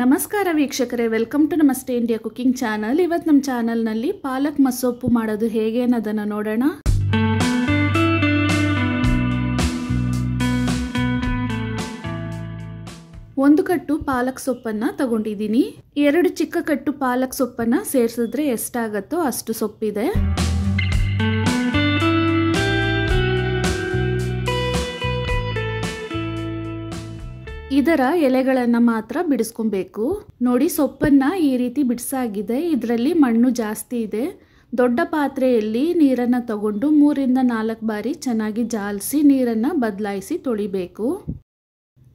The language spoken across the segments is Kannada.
ನಮಸ್ಕಾರ ವೀಕ್ಷಕರೇ, ವೆಲ್ಕಮ್ ಟು ನಮಸ್ತೆ ಇಂಡಿಯಾ ಕುಕಿಂಗ್ ಚಾನಲ್. ಇವತ್ತು ನಮ್ಮ ಚಾನಲ್ನಲ್ಲಿ ಪಾಲಕ್ ಮಸೊಪ್ಪು ಮಾಡೋದು ಹೇಗೆ ಅನ್ನೋದನ್ನು ನೋಡೋಣ. ಒಂದು ಕಟ್ಟು ಪಾಲಕ್ ಸೊಪ್ಪನ್ನು ತಗೊಂಡಿದ್ದೀನಿ. 2 ಚಿಕ್ಕ ಕಟ್ಟು ಪಾಲಕ್ ಸೊಪ್ಪನ್ನು ಸೇರಿಸಿದ್ರೆ ಎಷ್ಟಾಗತ್ತೋ ಅಷ್ಟು ಸೊಪ್ಪಿದೆ. ಇದರ ಎಲೆಗಳನ್ನು ಮಾತ್ರ ಬಿಡಿಸ್ಕೊಬೇಕು. ನೋಡಿ, ಸೊಪ್ಪನ್ನ ಈ ರೀತಿ ಬಿಡಿಸಾಗಿದೆ. ಇದರಲ್ಲಿ ಮಣ್ಣು ಜಾಸ್ತಿ ಇದೆ. ದೊಡ್ಡ ಪಾತ್ರೆಯಲ್ಲಿ ನೀರನ್ನು ತಗೊಂಡು 3 ರಿಂದ 4 ಬಾರಿ ಚೆನ್ನಾಗಿ ಜಾಲಿಸಿ ನೀರನ್ನು ಬದಲಾಯಿಸಿ ತೊಳಿಬೇಕು.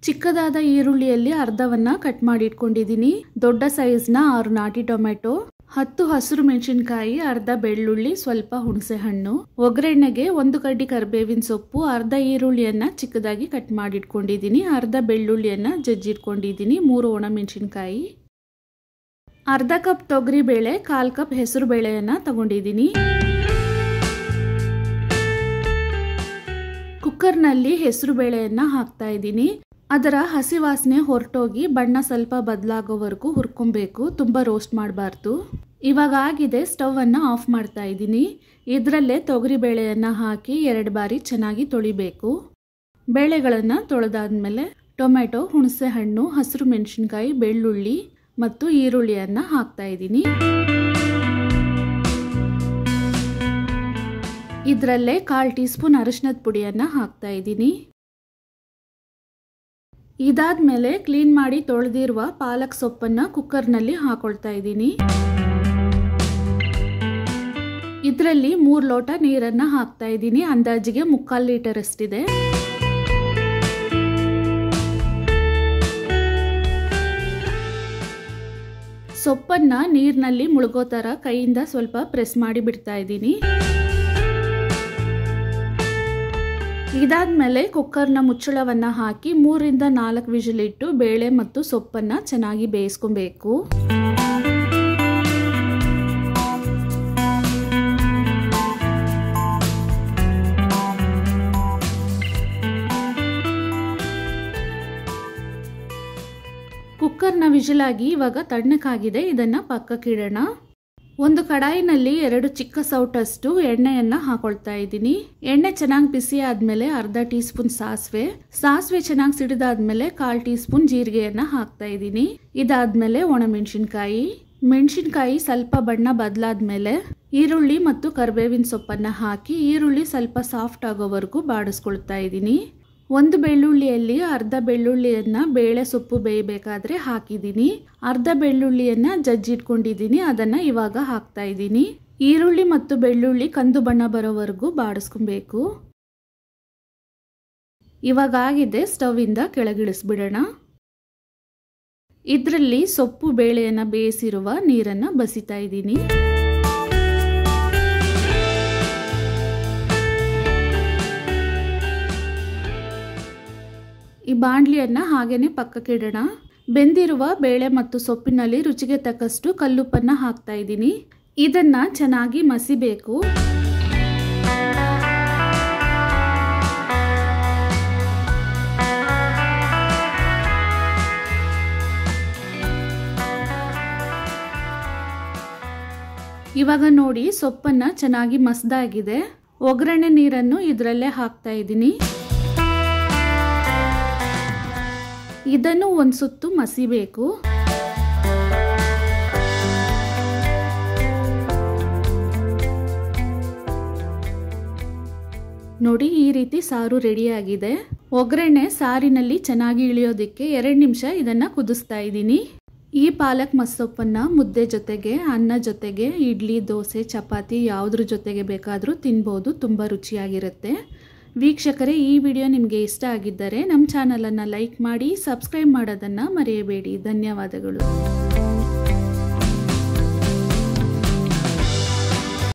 ಚಿಕ್ಕದಾದ ಈರುಳ್ಳಿಯಲ್ಲಿ ಅರ್ಧವನ್ನ ಕಟ್ ಮಾಡಿ ಇಟ್ಕೊಂಡಿದ್ದೀನಿ. ದೊಡ್ಡ ಸೈಜ್ನ 6 ನಾಟಿ ಟೊಮೆಟೊ, 10 ಹಸಿರು ಮೆಣಸಿನಕಾಯಿ, ಅರ್ಧ ಬೆಳ್ಳುಳ್ಳಿ, ಸ್ವಲ್ಪ ಹುಣಸೆ ಹಣ್ಣು, ಒಗ್ಗರಣೆಗೆ 1 ಕಡ್ಡಿ ಕರಿಬೇವಿನ ಸೊಪ್ಪು, ಅರ್ಧ ಈರುಳ್ಳಿಯನ್ನ ಚಿಕ್ಕದಾಗಿ ಕಟ್ ಮಾಡಿ ಇಟ್ಕೊಂಡಿದ್ದೀನಿ, ಅರ್ಧ ಬೆಳ್ಳುಳ್ಳಿಯನ್ನ ಜಜ್ಜಿಟ್ಕೊಂಡಿದ್ದೀನಿ, 3 ಒಣಮೆಣಸಿನಕಾಯಿ, ಅರ್ಧ ಕಪ್ ತೊಗರಿ ಬೇಳೆ, 1/4 ಕಪ್ ಹೆಸರು ಬೇಳೆಯನ್ನ ತಗೊಂಡಿದ್ದೀನಿ. ಕುಕ್ಕರ್ನಲ್ಲಿ ಹೆಸರು ಬೇಳೆಯನ್ನ ಹಾಕ್ತಾ ಇದ್ದೀನಿ. ಅದರ ಹಸಿ ವಾಸನೆ ಹೊರಟೋಗಿ ಬಣ್ಣ ಸ್ವಲ್ಪ ಬದಲಾಗೋವರೆಗೂ ಹುರ್ಕೊಬೇಕು. ತುಂಬ ರೋಸ್ಟ್ ಮಾಡಬಾರ್ದು. ಇವಾಗ ಆಗಿದೆ. ಸ್ಟವ್ ಅನ್ನು ಆಫ್ ಮಾಡ್ತಾ ಇದ್ದೀನಿ. ಇದರಲ್ಲೇ ತೊಗರಿ ಬೇಳೆಯನ್ನು ಹಾಕಿ 2 ಬಾರಿ ಚೆನ್ನಾಗಿ ತೊಳಿಬೇಕು. ಬೇಳೆಗಳನ್ನು ತೊಳೆದಾದ್ಮೇಲೆ ಟೊಮೆಟೊ, ಹುಣಸೆ ಹಣ್ಣು, ಹಸಿರು ಮೆಣಸಿನಕಾಯಿ, ಬೆಳ್ಳುಳ್ಳಿ ಮತ್ತು ಈರುಳ್ಳಿಯನ್ನು ಹಾಕ್ತಾ ಇದ್ದೀನಿ. ಇದರಲ್ಲೇ 1/4 ಟೀ ಸ್ಪೂನ್ ಅರಿಶಿನದ ಪುಡಿಯನ್ನು ಹಾಕ್ತಾ ಇದ್ದೀನಿ. ಇದಾದ್ಮೇಲೆ ಕ್ಲೀನ್ ಮಾಡಿ ತೊಳೆದಿರುವ ಪಾಲಕ್ ಸೊಪ್ಪನ್ನು ಕುಕ್ಕರ್ನಲ್ಲಿ ಹಾಕೊಳ್ತಾ ಇದ್ದೀನಿ. ಇದರಲ್ಲಿ 3 ಲೋಟ ನೀರನ್ನು ಹಾಕ್ತಾ ಇದ್ದೀನಿ. ಅಂದಾಜಿಗೆ 3/4 ಲೀಟರ್ ಅಷ್ಟಿದೆ. ಸೊಪ್ಪನ್ನ ನೀರಿನಲ್ಲಿ ಮುಳುಗೋ ತರ ಕೈಯಿಂದ ಸ್ವಲ್ಪ ಪ್ರೆಸ್ ಮಾಡಿ ಬಿಡ್ತಾ ಇದ್ದೀನಿ. ಇದಾದ್ಮೇಲೆ ಕುಕ್ಕರ್ನ ಮುಚ್ಚಳವನ್ನು ಹಾಕಿ 3 ರಿಂದ 4 ವಿಜಿಲ್ ಇಟ್ಟು ಬೇಳೆ ಮತ್ತು ಸೊಪ್ಪನ್ನು ಚೆನ್ನಾಗಿ ಬೇಯಿಸ್ಕೊಬೇಕು. ಕುಕ್ಕರ್ನ ವಿಜಿಲ್ ಆಗಿ ಇವಾಗ ತಣ್ಣಕ್ಕಾಗಿದೆ. ಇದನ್ನ ಪಕ್ಕಕ್ಕಿಡೋಣ. ಒಂದು ಕಡಾಯಿನಲ್ಲಿ 2 ಚಿಕ್ಕ ಸೌಟಷ್ಟು ಎಣ್ಣೆಯನ್ನ ಹಾಕೊಳ್ತಾ ಇದ್ದೀನಿ. ಎಣ್ಣೆ ಚೆನ್ನಾಗಿ ಬಿಸಿ ಆದ್ಮೇಲೆ ಅರ್ಧ ಟೀ ಸ್ಪೂನ್ ಸಾಸಿವೆ ಚೆನ್ನಾಗಿ ಸಿಡಿದಾದ್ಮೇಲೆ 1/4 ಟೀ ಸ್ಪೂನ್ ಜೀರಿಗೆಯನ್ನ ಹಾಕ್ತಾ ಇದ್ದೀನಿ. ಇದಾದ್ಮೇಲೆ ಮೆಣಸಿನಕಾಯಿ ಸ್ವಲ್ಪ ಬಣ್ಣ ಬದಲಾದ್ಮೇಲೆ ಈರುಳ್ಳಿ ಮತ್ತು ಕರಿಬೇವಿನ ಸೊಪ್ಪನ್ನ ಹಾಕಿ ಈರುಳ್ಳಿ ಸ್ವಲ್ಪ ಸಾಫ್ಟ್ ಆಗೋವರೆಗೂ ಬಾಡಿಸ್ಕೊಳ್ತಾ ಇದ್ದೀನಿ. 1 ಬೆಳ್ಳುಳ್ಳಿಯಲ್ಲಿ ಅರ್ಧ ಬೆಳ್ಳುಳ್ಳಿಯನ್ನ ಬೇಳೆ ಸೊಪ್ಪು ಬೇಯಬೇಕಾದ್ರೆ ಹಾಕಿದ್ದೀನಿ. ಅರ್ಧ ಬೆಳ್ಳುಳ್ಳಿಯನ್ನ ಜಜ್ಜಿಟ್ಕೊಂಡಿದ್ದೀನಿ. ಅದನ್ನ ಇವಾಗ ಹಾಕ್ತಾ ಇದ್ದೀನಿ. ಈರುಳ್ಳಿ ಮತ್ತು ಬೆಳ್ಳುಳ್ಳಿ ಕಂದು ಬಣ್ಣ ಬರೋವರೆಗೂ ಬಾಡಿಸ್ಕೊಬೇಕು. ಇವಾಗ ಆಗಿದೆ. ಸ್ಟವ್ ಇಂದ ಕೆಳಗಿಳಿಸ್ಬಿಡೋಣ. ಇದರಲ್ಲಿ ಸೊಪ್ಪು ಬೇಳೆಯನ್ನ ಬೇಯಿಸಿರುವ ನೀರನ್ನ ಬಸಿತಾ ಇದ್ದೀನಿ. ಈ ಬಾಣಲಿಯನ್ನ ಹಾಗೇನೆ ಪಕ್ಕಕ್ಕಿಡೋಣ. ಬೆಂದಿರುವ ಬೇಳೆ ಮತ್ತು ಸೊಪ್ಪಿನಲ್ಲಿ ರುಚಿಗೆ ತಕ್ಕಷ್ಟು ಕಲ್ಲುಪ್ಪನ್ನ ಹಾಕ್ತಾ ಇದ್ದೀನಿ. ಇದನ್ನ ಚೆನ್ನಾಗಿ ಮಸಿಬೇಕು. ಇವಾಗ ನೋಡಿ, ಸೊಪ್ಪನ್ನ ಚೆನ್ನಾಗಿ ಮಸ್ದಾಗಿದೆ. ಒಗ್ಗರಣೆ ನೀರನ್ನು ಇದರಲ್ಲೇ ಹಾಕ್ತಾ ಇದ್ದೀನಿ. ಇದನ್ನು ಒಂದು ಸುತ್ತು ಮಸಿಬೇಕು. ನೋಡಿ, ಈ ರೀತಿ ಸಾರು ರೆಡಿಯಾಗಿದೆ. ಒಗ್ಗರಣೆ ಸಾರಿನಲ್ಲಿ ಚೆನ್ನಾಗಿ ಇಳಿಯೋದಕ್ಕೆ 2 ನಿಮಿಷ ಇದನ್ನ ಕುದಿಸ್ತಾ ಇದ್ದೀನಿ. ಈ ಪಾಲಕ್ ಮಸೊಪ್ಪನ್ನ ಮುದ್ದೆ ಜೊತೆಗೆ, ಅನ್ನ ಜೊತೆಗೆ, ಇಡ್ಲಿ, ದೋಸೆ, ಚಪಾತಿ ಯಾವುದ್ರ ಜೊತೆಗೆ ಬೇಕಾದರೂ ತಿನ್ಬೋದು. ತುಂಬ ರುಚಿಯಾಗಿರುತ್ತೆ. ವೀಕ್ಷಕರೇ, ಈ ವಿಡಿಯೋ ನಿಮಗೆ ಇಷ್ಟ ಆಗಿದ್ದರೆ ನಮ್ಮ ಚಾನಲನ್ನು ಲೈಕ್ ಮಾಡಿ, ಸಬ್ಸ್ಕ್ರೈಬ್ ಮಾಡೋದನ್ನು ಮರೆಯಬೇಡಿ. ಧನ್ಯವಾದಗಳು.